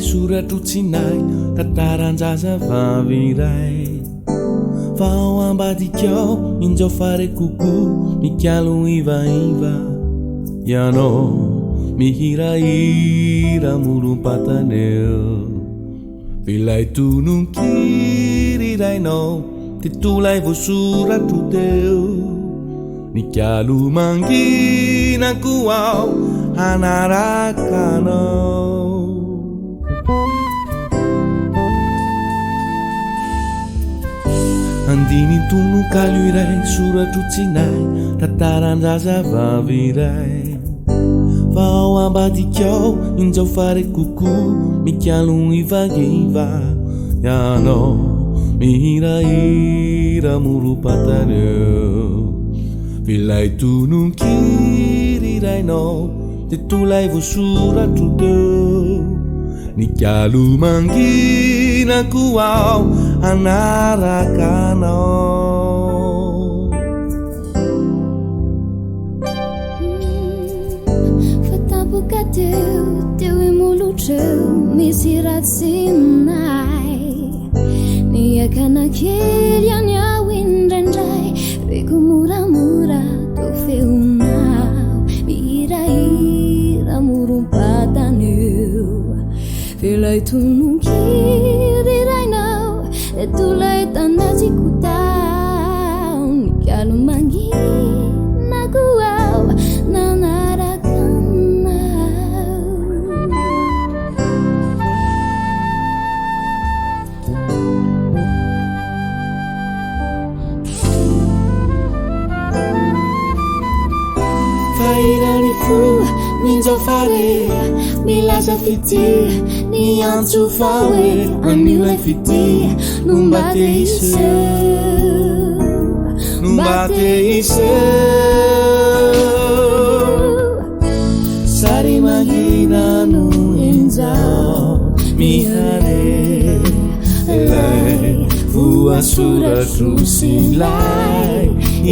soratra tsinay tantaran-jazavavy iray fa ao ambadikao injao fare kokoa mikalo ivaiva ianao mihirahira morom-pataneo vilay tonon-kiry irainao ty tolay voasoratro teo mikalo manginako ao hanarakanao andiny tonokalo iray soratro tsinay tantaran-jazavavy iray fa ao ambadikao injao fare kokoa mikalo ivaiva ianao mihirahira morom-pataneo vilay tonon-kiry irainao ty tolay voasoratro teo nikalo manginako ao hanarakanao fatapoka teo imolotreo misy ratsinay niakanakely any ao indraindray reko moramora to feonao mihirahira morom-pataneo vilay tonon-kiry irainao tolay tanaziko tao nikalo manginako ao nanarakanao fairany fo minjao fare milaza fity ny antso fa hoe anilay fity nombate iseo sary mahina no enjao mihare lay voasoratro silay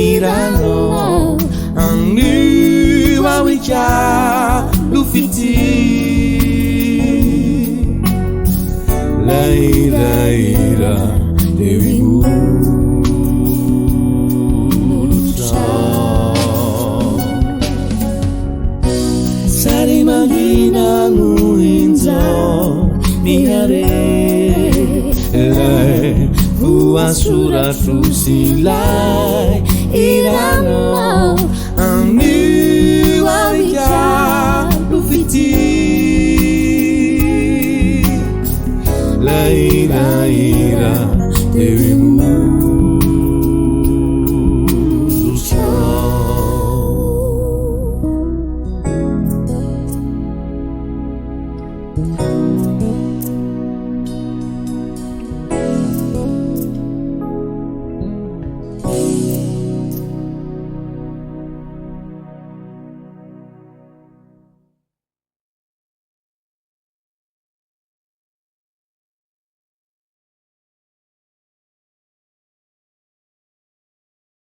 iranao anio ao ikalo fity lairaira teu imolotrao sary mahina no enjao mihare lay voasoratro silay iranao anio ao ikalo fity lairaira teu imolotrao